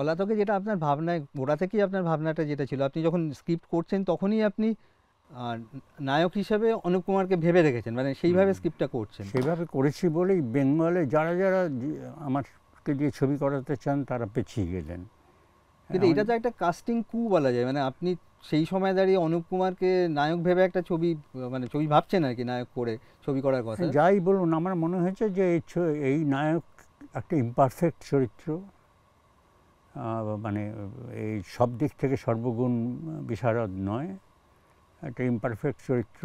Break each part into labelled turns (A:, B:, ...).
A: পলাতকে যেটা আপনার ভাবনায় গোড়া থেকেই আপনার ভাবনাটা যেটা ছিল, আপনি যখন স্ক্রিপ্ট করছেন তখনই আপনি নায়ক হিসেবে অনুপ কুমারকে ভেবে রেখেছেন, মানে সেইভাবে স্ক্রিপ্টটা করছেন।
B: সেভাবে করেছি বলেই বেঙ্গলে যারা যারা আমাকে দিয়ে ছবি করাতে চান তারা পেছিয়ে গেলেন।
A: কিন্তু এটা তো একটা কাস্টিং কু বলা যায়, মানে আপনি সেই সময় দাঁড়িয়ে অনুপ কুমারকে নায়ক ভেবে একটা ছবি, মানে ছবি ভাবছেন আর কি, নায়ক করে ছবি করার কথা।
B: যাই বলুন, আমার মনে হয়েছে যে এই নায়ক একটা ইমপারফেক্ট চরিত্র, মানে এই সব দিক থেকে সর্বগুণ বিশারদ নয়, একটা ইমপারফেক্ট চরিত্র,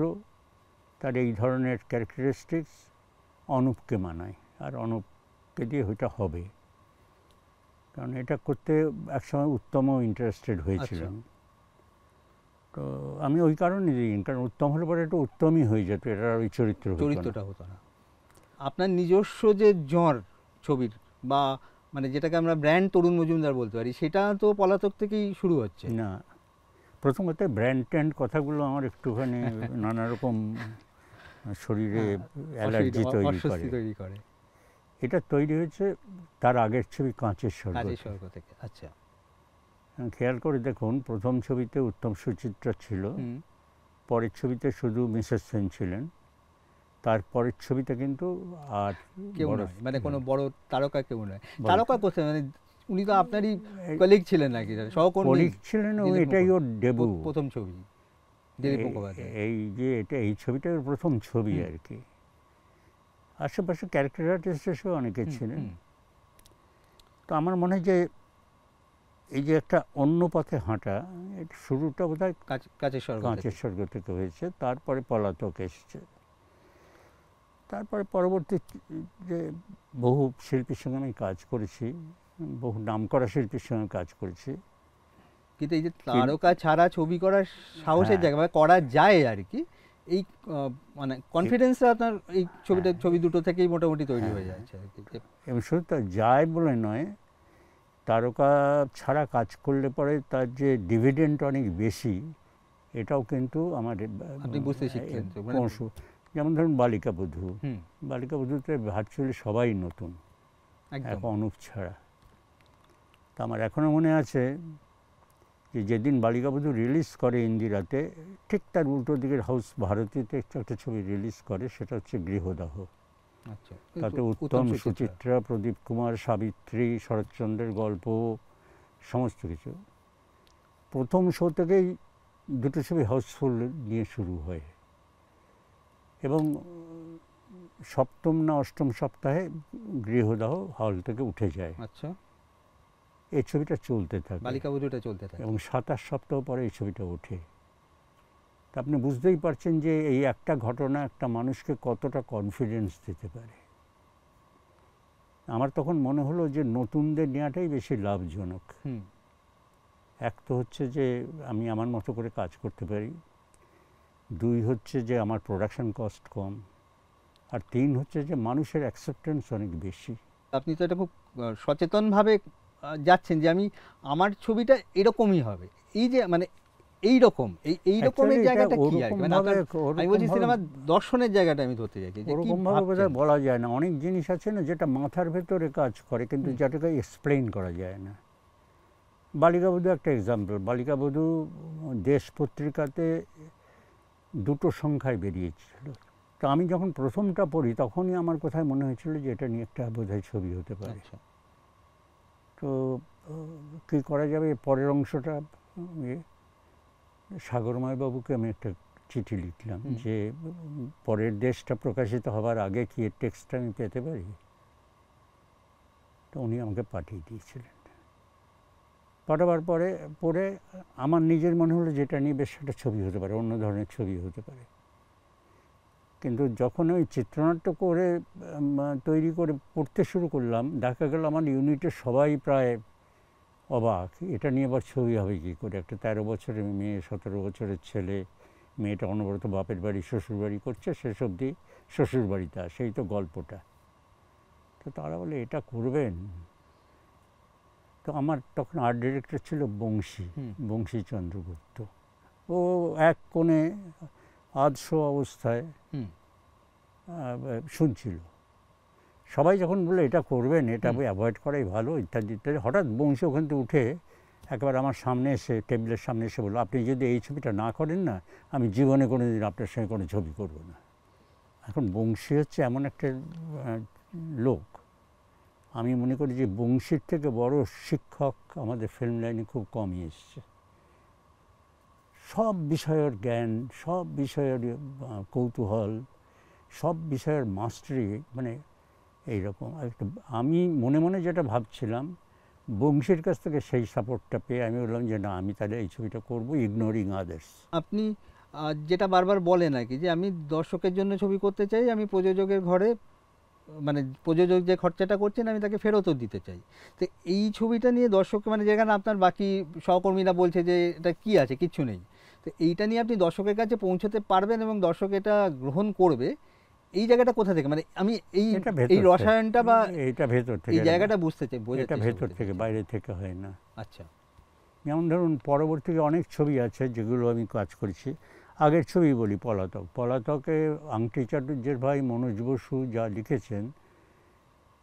B: তার এই ধরনের ক্যারেক্টারিস্টিক্স অনুপকে মানায়, আর অনুপকে দিয়ে ওইটা হবে, কারণ এটা করতে একসময় উত্তম ইন্টারেস্টেড হয়েছিলেন। তো আমি ওই কারণে দিই, কারণ উত্তম হলে পরে এটা উত্তমই হয়ে যেত, এটা ওই চরিত্রটা
A: হতো না। আপনার নিজস্ব যে জ্বর ছবির, বা মানে যেটাকে আমরা ব্র্যান্ড তরুণ মজুমদার বলতে পারি, সেটা তো পলাতক থেকেই শুরু হচ্ছে।
B: না, প্রথমত ব্র্যান্ড ট্যান্ড কথাগুলো আমার একটুখানি নানা রকম শরীরে অ্যালার্জি তৈরি করে। এটা তৈরি হয়েছে তার আগের ছবি কাঁচের স্বর্গ
A: থেকে। আচ্ছা,
B: খেয়াল করে দেখুন, প্রথম ছবিতে উত্তম সুচিত্রা ছিল, পরের ছবিতে শুধু মিসেস সেন ছিলেন, তারপরের ছবিতে কিন্তু আর
A: কেউ নয়, মানে কোনো বড় তারকা কেউ নয়। তারকা কোথায়, মানে উনি তো আপনারই কলিগ ছিলেন নাকি, সহকর্মী
B: ছিলেন, এটাই ওর ডেবু,
A: প্রথম ছবি দিলীপ মুখোপাধ্যায়।
B: এই ছবিটাই ওর প্রথম ছবি আর কি। আশেপাশে ক্যারেক্টার আর্টিস্ট এসেও অনেকে ছিলেন। তো আমার মনে হয় যে এই যে একটা অন্য পথে হাঁটা, শুরুটা বোধহয় কাঁচের স্বর্গ থেকে হয়েছে, তারপরে পলাতক এসেছে, তারপরে পরবর্তী যে বহু শিল্পীর সঙ্গে আমি কাজ করেছি, বহু নামকরা শিল্পীর সঙ্গে কাজ করেছি।
A: কিন্তু এই যে তারকা ছাড়া ছবি করার সাহসের জায়গা, মানে করা যায় আর কি, এই মানে কনফিডেন্সটা আপনার এই ছবি দুটো থেকেই মোটামুটি তৈরি হয়ে যাচ্ছে আর কি।
B: এবং শুধু তা যায় বলে নয়, তারকা ছাড়া কাজ করলে পরে তার যে ডিভিডেন্ড অনেক বেশি, এটাও কিন্তু আমার
A: আপনি বুঝতে শিখলেন।
B: যেমন ধরুন বালিকা বধূতে ভার্চুয়ালি সবাই নতুন, এক অনুপ ছাড়া। তা আমার এখনও মনে আছে যে যেদিন বালিকা বধূ রিলিজ করে ইন্দিরাতে, ঠিক তার উল্টো দিকের হাউস ভারতীতে একটা ছবি রিলিজ করে, সেটা হচ্ছে গৃহদাহ। তাতে উত্তম সুচিত্রা, প্রদীপ কুমার, সাবিত্রী, শরৎচন্দ্রের গল্প, সমস্ত কিছু। প্রথম শো থেকেই দুটো ছবি হাউসফুল নিয়ে শুরু হয়, এবং সপ্তম না অষ্টম সপ্তাহে গৃহদাহ হল থেকে উঠে যায়।
A: আচ্ছা,
B: এই ছবিটা চলতে থাকে,
A: বালিকা বধূটা চলতে থাকে,
B: এবং 27 সপ্তাহ পরে এই ছবিটা ওঠে। তা আপনি বুঝতেই পারছেন যে এই একটা ঘটনা একটা মানুষকে কতটা কনফিডেন্স দিতে পারে। আমার তখন মনে হলো যে নতুনদের নেওয়াটাই বেশি লাভজনক। এক তো হচ্ছে যে আমি আমার মতো করে কাজ করতে পারি, দুই হচ্ছে যে আমার প্রোডাকশন কস্ট কম, আর তিন হচ্ছে যে মানুষের অ্যাকসেপ্টেন্স অনেক বেশি।
A: আপনি তো এটা খুব সচেতনভাবে যাচ্ছেন যে আমার ছবিটা এরকমই হবে, এই যে মানে এইরকম এই রকমের জায়গাটা কি আর কি, মানে আমি বলছি সিনেমার দর্শনের জায়গাটা আমি ধরতে চাইছি।
B: ওরকমভাবে বোধহয় বলা যায় না, অনেক জিনিস আছে না যেটা মাথার ভেতরে কাজ করে কিন্তু যেটাকে এক্সপ্লেইন করা যায় না। বালিকা বধূ একটা এক্সাম্পল। বালিকা বধূ দেশ পত্রিকাতে দুটো সংখ্যায় বেরিয়েছিল, তো আমি যখন প্রথমটা পড়ি তখনই আমার কোথায় মনে হয়েছিল যে এটা নিয়ে একটা বোধহয় ছবি হতে পারে। তো কী করা যাবে, পরের অংশটা সাগরময়বাবুকে আমি একটা চিঠি লিখলাম যে পরের দেশটা প্রকাশিত হবার আগে কি এর টেক্সটটা আমি পেতে পারি। তো উনি আমাকে পাঠিয়ে দিয়েছিলেন। পাঠাবার পরে পড়ে আমার নিজের মনে হলো যেটা নিয়ে বেশ একটা ছবি হতে পারে, অন্য ধরনের ছবি হতে পারে। কিন্তু যখন ওই চিত্রনাট্য করে তৈরি করে পড়তে শুরু করলাম, দেখা গেল আমার ইউনিটের সবাই প্রায় অবাক, এটা নিয়ে আবার ছবি হবে কী করে। একটা 13 বছরের মেয়ে, 17 বছরের ছেলে, মেয়েটা অনবরত বাপের বাড়ি শ্বশুরবাড়ি করছে, শেষ অবধি শ্বশুরবাড়িতে আসে, এই তো গল্পটা। তো তারা বলে এটা করবেন। তো আমার তখন আর্ট ডিরেক্টর ছিল বংশী চন্দ্রগুপ্ত। ও এক কোণে আধশো অবস্থায় শুনছিল। সবাই যখন বললো এটা করবেন, এটা অ্যাভয়েড করাই ভালো ইত্যাদি ইত্যাদি, হঠাৎ বংশী ওখান থেকে উঠে একবার আমার সামনে এসে, টেবিলের সামনে এসে বললো, আপনি যদি এই ছবিটা না করেন না, আমি জীবনে কোনো দিন আপনার সঙ্গে কোনো ছবি করব না। এখন বংশী হচ্ছে এমন একটা লোক, আমি মনে করি যে বংশীর থেকে বড় শিক্ষক আমাদের ফিল্ম লাইনে খুব কমই এসছে। সব বিষয়ের জ্ঞান, সব বিষয়ের কৌতূহল, সব বিষয়ের মাস্টারি, মানে এইরকম একটা। আমি মনে মনে যেটা ভাবছিলাম, বংশীর কাছ থেকে সেই সাপোর্টটা পেয়ে আমি বললাম যে না, আমি তাহলে এই ছবিটা করবো, ইগনোরিং আদার্স।
A: আপনি যেটা বারবার বলেন আর কি, যে আমি দর্শকের জন্য ছবি করতে চাই, আমি প্রযোজকের ঘরে, মানে প্রযোজক যে খরচাটা করছেন আমি তাকে ফেরতও দিতে চাই। তো এই ছবিটা নিয়ে দর্শক, মানে যেখানে আপনার বাকি সহকর্মীরা বলছে যে এটা কি আছে, কিচ্ছু নেই, তো এইটা নিয়ে আপনি দর্শকের কাছে পৌঁছতে পারবেন এবং দর্শক এটা গ্রহণ করবে, এই জায়গাটা কোথা থেকে, মানে আমি এই রসায়নটা বা
B: এইটা ভেতর থেকে,
A: এই জায়গাটা বুঝতে চাই,
B: এটা ভেতর থেকে, বাইরে থেকে হয় না।
A: আচ্ছা,
B: যেমন ধরুন পরবর্তী অনেক ছবি আছে যেগুলো আমি কাজ করেছি। আগের ছবি বলি, পলাতক। পলাতকে আংটি চাটুর্যের ভাই মনোজ বসু যা লিখেছেন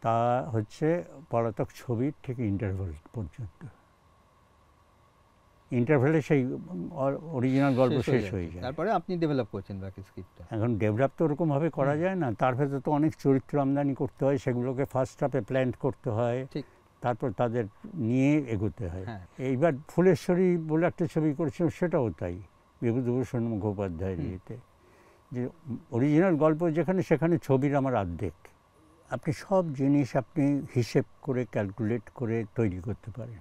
B: তা হচ্ছে পলাতক ছবির ঠিক ইন্টারভেল পর্যন্ত। ইন্টারভেলে সেই অরিজিনাল গল্প শেষ হয়ে যায়,
A: তারপরে আপনি ডেভেলপ করছেন বাকি স্ক্রিপ্টটা।
B: এখন ডেভেলপ তো ওরকমভাবে করা যায় না, তার ভেতরে তো অনেক চরিত্র আমদানি করতে হয়, সেগুলোকে ফার্স্ট হাফে প্ল্যান করতে হয়, তারপর তাদের নিয়ে এগোতে হয়। এইবার ফুলেশ্বরী বলে একটা ছবি করেছিলাম, সেটাও তাই, বিভূতিভূষণ মুখোপাধ্যায়ের ইয়েতে, যে অরিজিনাল গল্প যেখানে, সেখানে ছবির আমার অর্ধেক। আপনি সব জিনিস আপনি হিসেব করে, ক্যালকুলেট করে তৈরি করতে পারেন।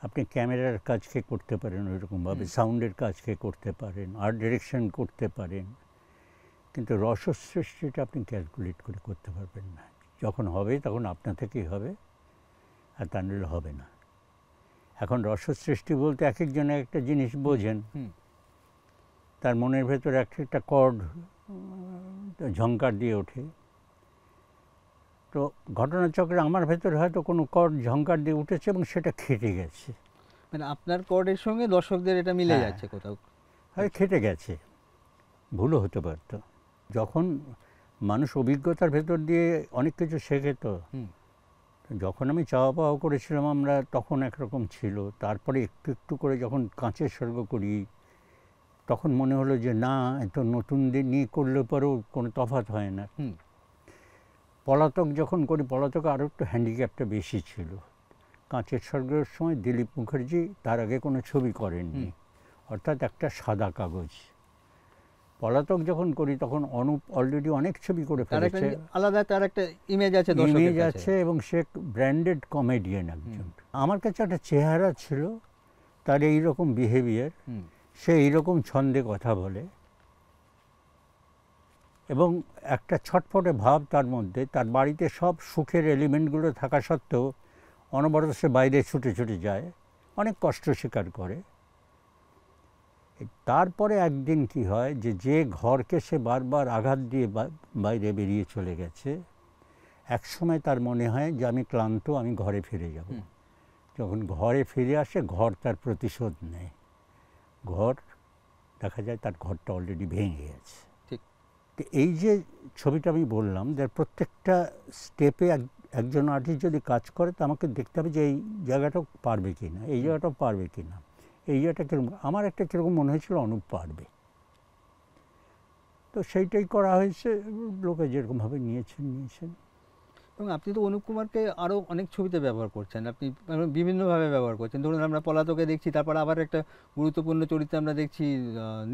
B: আপনি ক্যামেরার কাজকে করতে পারেন ওইরকমভাবে, সাউন্ডের কাজকে করতে পারেন, আর্ট ডিরেকশন করতে পারেন, কিন্তু রসসৃষ্টিটা আপনি ক্যালকুলেট করে করতে পারবেন না। যখন হবে তখন আপনা থেকেই হবে, আর তা নিলে হবে না। এখন রসসৃষ্টি বলতে এক একজনে একটা জিনিস বোঝেন, তার মনের ভেতরে একটা কর্ড ঝংকার দিয়ে ওঠে। তো ঘটনাচক্রে আমার ভেতরে হয়তো কোনো কর্ড ঝংকার দিয়ে উঠেছে এবং সেটা খেটে গেছে,
A: মানে আপনার কর্ডের সঙ্গে দর্শকদের এটা মিলে যাচ্ছে কোথাও,
B: হয় খেটে গেছে, ভুলও হতে পারত। যখন মানুষ অভিজ্ঞতার ভেতর দিয়ে অনেক কিছু শেখে, তো যখন আমি চাওয়া পাওয়া করেছিলাম আমরা, তখন একরকম ছিল, তারপরে একটু একটু করে যখন কাঁচের স্বর্গ করি, তখন মনে হলো যে না, এত নতুনদের নিয়ে করলে পরেও কোনো তফাৎ হয় না। পলাতক যখন করি, পলাতক আরও একটু হ্যান্ডিক্যাপটা বেশি ছিল। কাঁচের স্বর্গের সময় দিলীপ মুখার্জি তার আগে কোনো ছবি করেননি, অর্থাৎ একটা সাদা কাগজ। পলাতক যখন করি তখন অনুপ অলরেডি অনেক ছবি করে ফেলেছে,
A: আলাদা তার একটা ইমেজ আছে,
B: ইমেজ আছে, এবং সে ব্র্যান্ডেড কমেডিয়ান একজন। আমার কাছে একটা চেহারা ছিল, তার এইরকম বিহেভিয়ার, সে এইরকম ছন্দে কথা বলে, এবং একটা ছটফটে ভাব তার মধ্যে। তার বাড়িতে সব সুখের এলিমেন্টগুলো থাকা সত্ত্বেও অনবরত সে বাইরে ছুটে ছুটে যায়, অনেক কষ্ট স্বীকার করে। তারপরে একদিন কি হয়, যে ঘরকে সে বারবার আঘাত দিয়ে বাইরে বেরিয়ে চলে গেছে, একসময় তার মনে হয় যে আমি ক্লান্ত, আমি ঘরে ফিরে যাব। যখন ঘরে ফিরে আসে, ঘর তার প্রতিশোধ নেয়। ঘর দেখা যায় তার ঘরটা অলরেডি ভেঙে গেছে। এই যে ছবিটা আমি বললাম, যার প্রত্যেকটা স্টেপে একজন আর্টিস্ট যদি কাজ করে, তো আমাকে দেখতে হবে যে এই জায়গাটাও পারবে কি না, এই জায়গাটাও পারবে কি না, এই জায়গাটা কীরকম। আমার একটা কীরকম মনে হয়েছিল অনুপ পারবে, তো সেইটাই করা হয়েছে, লোকে যেরকমভাবে নিয়েছেন।
A: এবং আপনি তো অনুপ কুমারকে আরও অনেক ছবিতে ব্যবহার করছেন, আপনি বিভিন্নভাবে ব্যবহার করছেন। ধরুন আমরা পলাতকে দেখছি, তারপর আবার একটা গুরুত্বপূর্ণ চরিত্রে আমরা দেখছি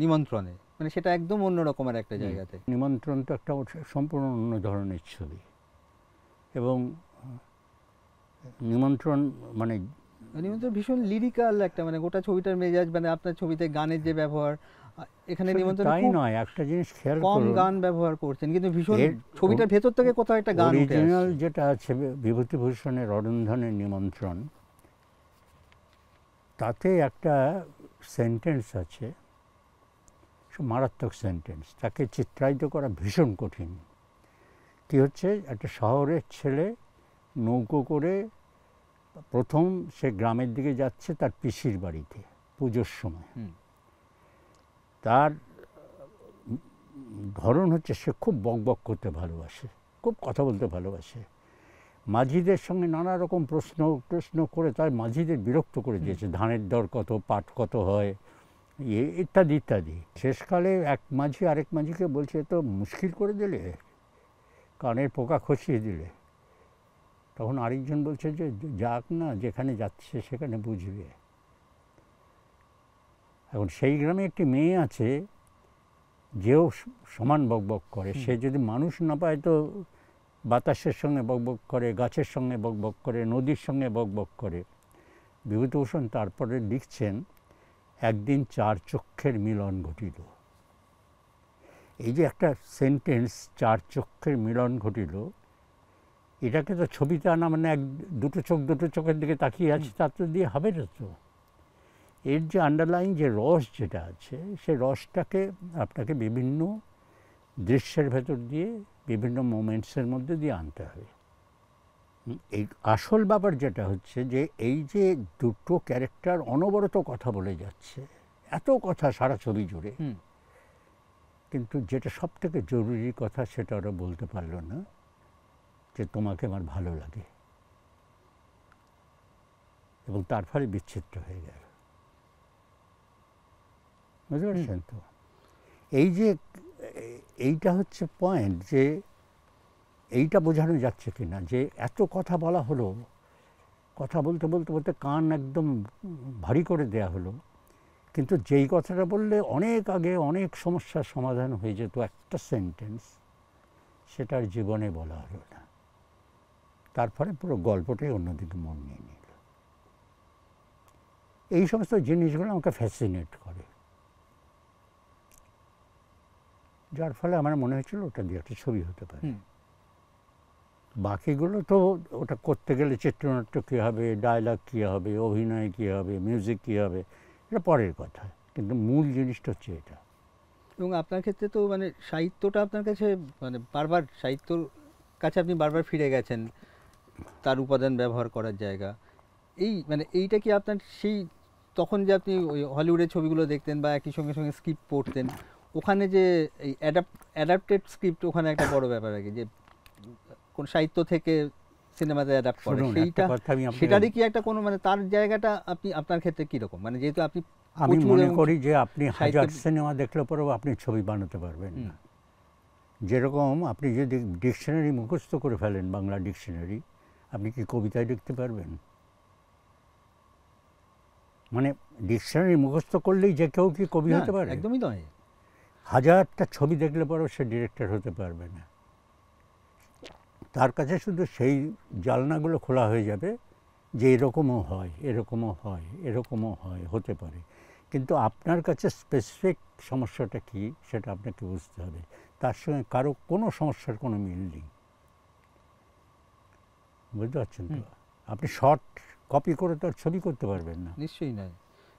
A: নিমন্ত্রণে, মানে সেটা একদম অন্য রকমের একটা জায়গাতে।
B: নিমন্ত্রণ তো একটা সম্পূর্ণ অন্য ধরনের ছবি, এবং নিমন্ত্রণ
A: ভীষণ লিরিক্যাল একটা, মানে গোটা ছবিটার মেজাজ, মানে আপনার ছবিতে গানের যে ব্যবহার, এখানে নিমন্ত্রণ তাই
B: নয়, একটা জিনিস খেয়াল
A: করুন, কম গান ব্যবহার করছেন, কিন্তু ভীষণ ছবিটার ভেতর থেকে কোথাও একটা গান উঠে আসছে।
B: অরিজিনাল যেটা আছে বিভূতিভূষণের অরুন্ধনের নিমন্ত্রণ, তাতে একটা সেন্টেন্স আছে, মারাত্মক সেন্টেন্স, তাকে চিত্রায়িত করা ভীষণ কঠিন। কি হচ্ছে, একটা শহরের ছেলে নৌকো করে প্রথম সে গ্রামের দিকে যাচ্ছে তার পিসির বাড়িতে পুজোর সময়। তার ধরন হচ্ছে সে খুব বকবক করতে ভালোবাসে, খুব কথা বলতে ভালোবাসে। মাঝিদের সঙ্গে নানা রকম প্রশ্ন করে তার মাঝিদের বিরক্ত করে দিয়েছে, ধানের দর কত, পাট কত হয়, ইত্যাদি ইত্যাদি। শেষকালে এক মাঝি আরেক মাঝিকে বলছে, তো মুশকিল করে দিলে, কানের পোকা খসিয়ে দিলে। তখন আরেকজন বলছে যে যাক না, যেখানে যাচ্ছে সেখানে বুঝবে। এখন সেই গ্রামে একটি মেয়ে আছে, যেও সমান বকবক করে। সে যদি মানুষ না পায় তো বাতাসের সঙ্গে বকবক করে, গাছের সঙ্গে বকবক করে, নদীর সঙ্গে বকবক করে। বিভূতিভূষণ তারপরে লিখছেন, একদিন চার চক্ষের মিলন ঘটিল। এই যে একটা সেন্টেন্স, চার চক্ষের মিলন ঘটিল, এটাকে তো ছবিতে আনা মানে দুটো চোখের দিকে তাকিয়ে আছে, তার তো দিয়ে হবে না তো। এর যে আন্ডারলাইন যে রস যেটা আছে, সেই রসটাকে আপনাকে বিভিন্ন দৃশ্যের ভেতর দিয়ে, বিভিন্ন মোমেন্টসের মধ্যে দিয়ে আনতে হবে। এই আসল ব্যাপার যেটা হচ্ছে যে এই যে দুটো ক্যারেক্টার অনবরত কথা বলে যাচ্ছে, এত কথা সারা ছবি জুড়ে, কিন্তু যেটা সব থেকে জরুরি কথা সেটা ওরা বলতে পারলো না, যে তোমাকে আমার ভালো লাগে, এবং তার ফলে বিচ্ছেদটা হয়ে গেল। বুঝতে পারছেন তো? এই যে এইটা হচ্ছে পয়েন্ট, যে এইটা বোঝানো যাচ্ছে কিনা, যে এত কথা বলা হলো, কথা বলতে বলতে বলতে কান একদম ভারী করে দেয়া হলো, কিন্তু যেই কথাটা বললে অনেক আগে অনেক সমস্যার সমাধান হয়ে যেত, একটা সেন্টেন্স, সেটার জীবনে বলা হলো না। তারপরে পুরো গল্পটাই অন্যদিকে মন নিয়ে নিল। এই সমস্ত জিনিসগুলো আমাকে ফ্যাসিনেট করে, যার ফলে আমার মনে হয়েছিল ওটা দিয়ে একটা ছবি হতে পারে। বাকিগুলো তো ওটা করতে গেলে চিত্রনাট্য কী হবে, ডায়লগ কী হবে, অভিনয় কী হবে, মিউজিক কী হবে, এটা পরের কথা, কিন্তু মূল জিনিসটা হচ্ছে এটা।
A: এবং আপনার ক্ষেত্রে তো মানে সাহিত্যটা আপনার কাছে মানে বারবার, সাহিত্যর কাছে আপনি বারবার ফিরে গেছেন, তার উপাদান ব্যবহার করার জায়গা। এই মানে এইটা কি আপনার সেই তখন যে আপনি ওই হলিউডের ছবিগুলো দেখতেন বা একই সঙ্গে সঙ্গে স্ক্রিপ্ট পড়তেন, ওখানে যে এই অ্যাডাপ্টেড স্ক্রিপ্ট, ওখানে একটা বড় ব্যাপার আর কি, যে কোন সাহিত্য থেকে সিনেমাতে অ্যাডাপ্ট করে, সেইটা সেটারই কি একটা কোনো মানে তার জায়গাটা আপনি আপনার ক্ষেত্রে কীরকম, মানে যেহেতু আপনি,
B: আমি মনে করি যে আপনি হাজার সিনেমা দেখলে পরেও আপনি ছবি বানাতে পারবেন না। যেরকম আপনি যদি ডিকশনারি মুখস্থ করে ফেলেন, বাংলা ডিকশনারি, আপনি কি কবিতায় লিখতে পারবেন? মানে ডিকশনারি মুখস্থ করলেই যে কেউ কি কবি হতে পারে?
A: একদমই নয়।
B: হাজারটা ছবি দেখলে পরেও সে ডিরেক্টর হতে পারবে না। তার কাছে শুধু সেই জানলাগুলো খোলা হয়ে যাবে যে এরকমও হয়, এরকমও হয়, এরকমও হয়, হতে পারে, কিন্তু আপনার কাছে স্পেসিফিক সমস্যাটা কী সেটা আপনাকে বুঝতে হবে। তার সঙ্গে কারো কোনো সমস্যার কোনো মিল নেই। বুঝতে পারছেন তো? আপনি শর্ট কপি করে তো আর ছবি করতে পারবেন না।
A: নিশ্চয়ই নয়।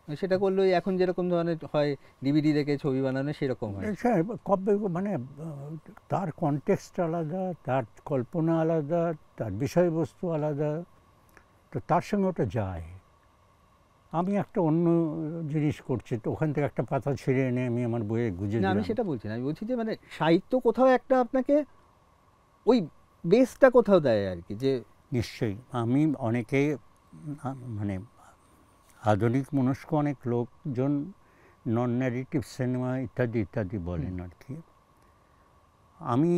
A: সেটা করলে এখন যেরকম ধরনের হয় ডিভিডি দেখে ছবি বানানো, সেরকম হয়।
B: কবে মানে তার কনটেক্সট আলাদা, তার কল্পনা আলাদা, তার বিষয়বস্তু আলাদা, তো তার সঙ্গে ওটা যায়। আমি একটা অন্য জিনিস করছি, তো ওখান থেকে একটা পাতা ছিঁড়ে এনে আমি আমার বইয়ে গুজে দিলাম।
A: আমি সেটা বলছি না, আমি বলছি যে মানে সাহিত্য কোথাও একটা আপনাকে ওই বেসটা কোথাও দেয় আর কি, যে
B: নিশ্চয়ই। আমি অনেকে মানে আধুনিক মনস্ক অনেক লোকজন নন ন্যারেটিভ সিনেমা ইত্যাদি ইত্যাদি বলেন আর কি। আমি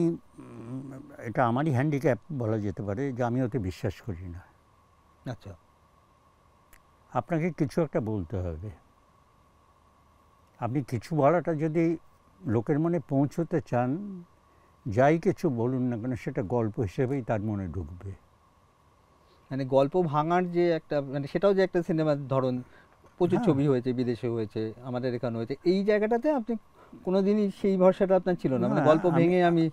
B: এটা আমারই হ্যান্ডিক্যাপ বলা যেতে পারে, যে আমি ওতে বিশ্বাস করি না।
A: আচ্ছা,
B: আপনাকে কিছু একটা বলতে হবে। আপনি কিছু বলাটা যদি লোকের মনে পৌঁছতে চান, যাই কিছু বলুন না কেন সেটা গল্প হিসেবেই তার মনে ঢুকবে।
A: মানে গল্প ভাঙার যে একটা, মানে সেটাও যে একটা সিনেমার ধরন, প্রচুর ছবি হয়েছে, বিদেশে হয়েছে, আমাদের এখানে হয়েছে, এই জায়গাটাতে আপনি কোনোদিনই সেই ভরসাটা আপনার ছিল না, মানে গল্প ভেঙে আমি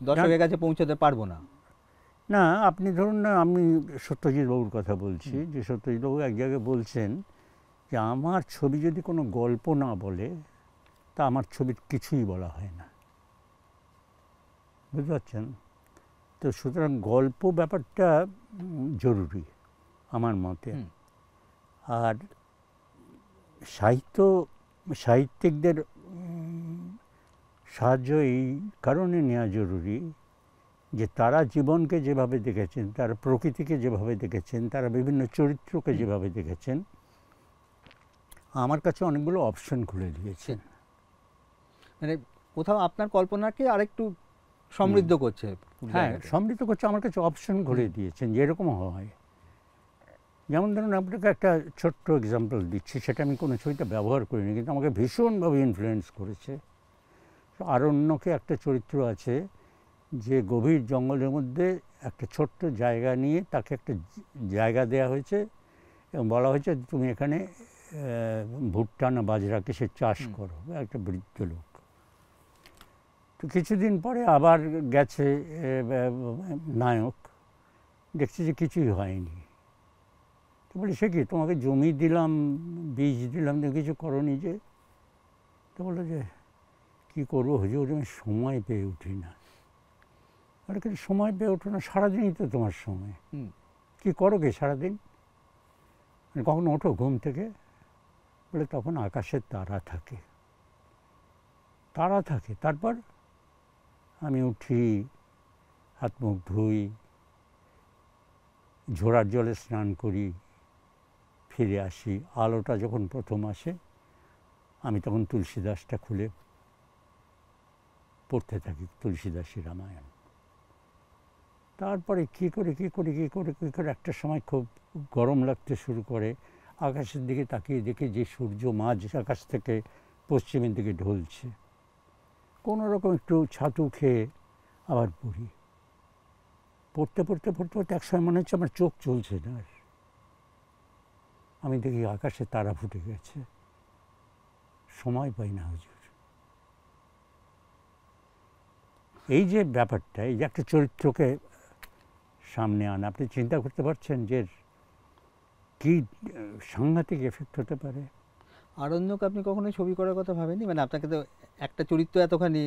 A: দর্শকের কাছে পৌঁছাতে পারবো না।
B: না, আপনি ধরুন না, আমি সত্যজিৎ বাবুর কথা বলছি, যে সত্যজিৎ বাবু এক জায়গায় বলছেন যে আমার ছবি যদি কোনো গল্প না বলে, তা আমার ছবির কিছুই বলা হয় না। বুঝতে পারছেন তো? সুতরাং গল্প ব্যাপারটা জরুরি আমার মতে। আর সাহিত্যিকদের সাহায্য এই কারণে নেওয়া জরুরি যে তারা জীবনকে যেভাবে দেখেছেন, তারা প্রকৃতিকে যেভাবে দেখেছেন, তারা বিভিন্ন চরিত্রকে যেভাবে দেখেছেন, আমার কাছে অনেকগুলো অপশন খুলে দিয়েছেন।
A: মানে কোথাও আপনার কল্পনাকে আরেকটু সমৃদ্ধ করছে।
B: হ্যাঁ, সমৃদ্ধ করছে, আমার কাছে অপশন খুলে দিয়েছেন যে এরকম হয়। যেমন ধরুন আপনাকে একটা ছোট্ট এক্সাম্পল দিচ্ছি, সেটা আমি কোনো ছবিতে ব্যবহার করিনি, কিন্তু আমাকে ভীষণভাবে ইনফ্লুয়েন্স করেছে। আরণ্যকে একটা চরিত্র আছে যে গভীর জঙ্গলের মধ্যে একটা ছোট্ট জায়গা নিয়ে তাকে একটা জায়গা দেওয়া হয়েছে এবং বলা হয়েছে তুমি এখানে ভুট্টা না বাজরা কিসের চাষ করো। একটা বৃদ্ধ লোক। তো কিছুদিন পরে আবার গেছে নায়ক, দেখছে যে কিছুই হয়নি। তো বলি সে কি, তোমাকে জমি দিলাম, বীজ দিলাম, তুমি কিছু করোনি যে? তো বললো যে কী করবো হুজুর, আমি সময় পেয়ে উঠি না। আরে কিন্তু সময় পেয়ে ওঠো না, সারাদিনই তো তোমার সময়। কী করো গে সারাদিন? কখনো ওঠো ঘুম থেকে? বলে তখন আকাশের তারা থাকে, তারা থাকে। তারপর আমি উঠি, হাত মুখ ধুই, ঝোড়ার জলে স্নান করি, ফিরে আসি। আলোটা যখন প্রথম আসে আমি তখন তুলসীদাসটা খুলে পড়তে থাকি, তুলসীদাসী রামায়ণ। তারপরে কী করে একটা সময় খুব গরম লাগতে শুরু করে। আকাশের দিকে তাকিয়ে দেখি যে সূর্য মাঝ আকাশ থেকে পশ্চিমের দিকে ঢলছে। কোনো রকম একটু ছাতু খেয়ে আবার পড়ি। পড়তে এক সময় মনে হচ্ছে আমার চোখ চলছে না। আমি দেখি আকাশে তারা ফুটে গেছে। সময় পাই না হুজুর। এই যে ব্যাপারটা, এই যে একটা চরিত্রকে সামনে আনা, আপনি চিন্তা করতে পারছেন যে কি সাংঘাতিক এফেক্ট হতে পারে।
A: আরণ্যক আপনি কখনো ছবি করার কথা ভাবেননি? মানে আপনাকে তো একটা চরিত্র এতখানি।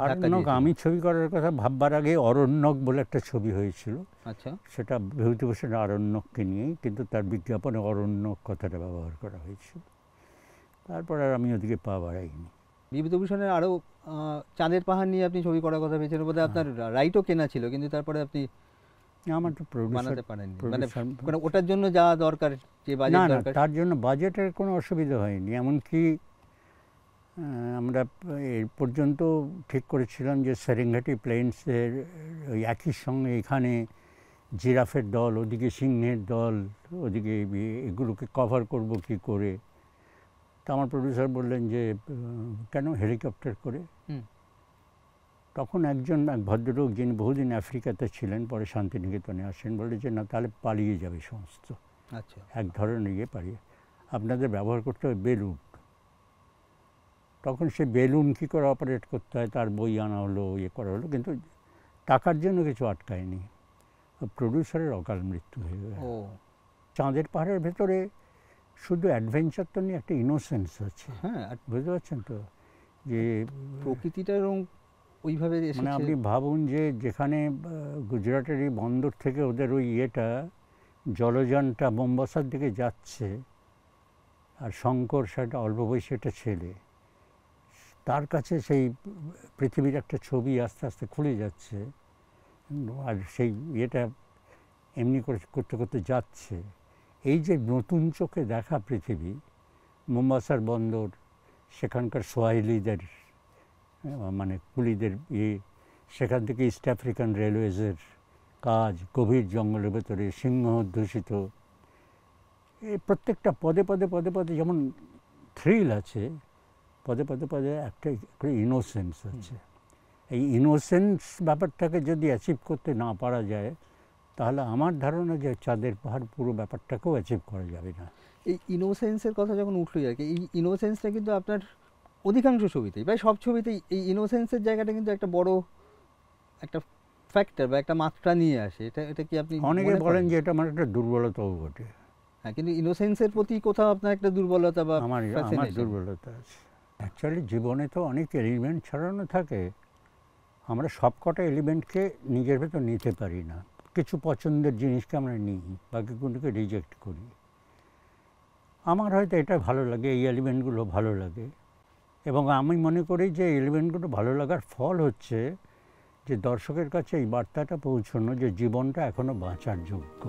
B: আরণ্যক আমি ছবি করার কথা ভাববার আগে অরণ্যক বলে একটা ছবি হয়েছিল।
A: আচ্ছা,
B: সেটা বিভূতিভূষণ আরণ্যককে নিয়েই, কিন্তু তার বিজ্ঞাপনে অরণ্যক কথাটা ব্যবহার করা হয়েছিল। তারপর আর আমি ওদিকে পা বাড়াইনি।
A: বিভূতিভূষণের আরও চাঁদের পাহাড় নিয়ে আপনি ছবি করার কথা ভেবেছেন, বোধহয় আপনার রাইটও কেনা ছিল, কিন্তু তারপরে আপনি
B: আমার তো
A: বানাতে পারেননি। মানে ওটার জন্য যা দরকার, যে বাজেট দরকার,
B: তার জন্য বাজেটের কোনো অসুবিধা হয়নি। এমনকি আমরা এর পর্যন্ত ঠিক করেছিলাম যে সেরেঙ্গাটি প্লেন্সের ওই একই সঙ্গে এখানে জিরাফের দল, ওদিকে সিংহের দল, ওদিকে এগুলোকে কভার করব কি করে। তা আমার প্রডিউসার বললেন যে কেন হেলিকপ্টার করে। তখন এক ভদ্রলোক যিনি বহুদিন আফ্রিকাতে ছিলেন, পরে শান্তিনিকেতনে আসেন, বললেন যে না, তাহলে পালিয়ে যাবে সমস্ত।
A: আচ্ছা,
B: এক ধরনের পালিয়ে, আপনাদের ব্যবহার করতে হবে বেলুন। তখন সে বেলুন কী করে অপারেট করতে হয় তার বই আনা হলো, করা হলো, কিন্তু টাকার জন্য কিছু আটকায়নি। প্রডিউসারের অকাল মৃত্যু হয়ে গেল। চাঁদের পাহাড়ের ভেতরে শুধু অ্যাডভেঞ্চার তো নিয়ে একটা ইনোসেন্স আছে।
A: হ্যাঁ,
B: বুঝতে পারছেন তো, যে
A: প্রকৃতিটা ওইভাবে
B: মানে আপনি ভাবুন যে যেখানে গুজরাটের এই বন্দর থেকে ওদের ওই জলযানটা মোম্বাসার দিকে যাচ্ছে, আর শঙ্কর সেটা অল্প বয়সী একটা ছেলে, তার কাছে সেই পৃথিবীর একটা ছবি আস্তে আস্তে খুলে যাচ্ছে, আর সেই এমনি করতে করতে যাচ্ছে। এই যে নতুন চোখে দেখা পৃথিবী, মোম্বাসার বন্দর, সেখানকার সোয়াহিলিদের মানে কুলিদের সেখান থেকে ইস্ট আফ্রিকান রেলওয়েজের কাজ, গভীর জঙ্গলের ভেতরে সিংহ অধ্যুষিত, এই প্রত্যেকটা পদে যেমন থ্রিল আছে, পদে একটা ইনোসেন্স আছে। এই ইনোসেন্স ব্যাপারটাকে যদি অ্যাচিভ করতে না পারা যায়, তাহলে আমার ধারণা যে চাঁদের পাহাড় পুরো ব্যাপারটাকেও অ্যাচিভ করা যাবে না।
A: এই ইনোসেন্সের কথা যখন উঠলোই আর কি, এই ইনোসেন্সটা কিন্তু আপনার অধিকাংশ ছবিতেই, প্রায় সব ছবিতেই এই ইনোসেন্সের জায়গাটা কিন্তু একটা বড় একটা ফ্যাক্টর বা একটা মাত্রা নিয়ে আসে। এটা কি আপনি
B: অনেকে বলেন যে এটা আমার একটা দুর্বলতাও বটে।
A: হ্যাঁ, কিন্তু ইনোসেন্সের প্রতি কোথাও আপনার একটা দুর্বলতা বা
B: আমার দুর্বলতা আছে। অ্যাকচুয়ালি জীবনে তো অনেক এলিমেন্ট ছড়ানো থাকে, আমরা সব কটা এলিমেন্টকে নিজের ভেতর নিতে পারি না। কিছু পছন্দের জিনিসকে আমরা নিই, বাকিগুলোকে রিজেক্ট করি। আমার হয়তো এটা ভালো লাগে, এই এলিমেন্টগুলো ভালো লাগে, এবং আমি মনে করি যে এলিমেন্টগুলো ভালো লাগার ফল হচ্ছে যে দর্শকের কাছে এই বার্তাটা পৌঁছানো যে জীবনটা এখনো বাঁচার যোগ্য।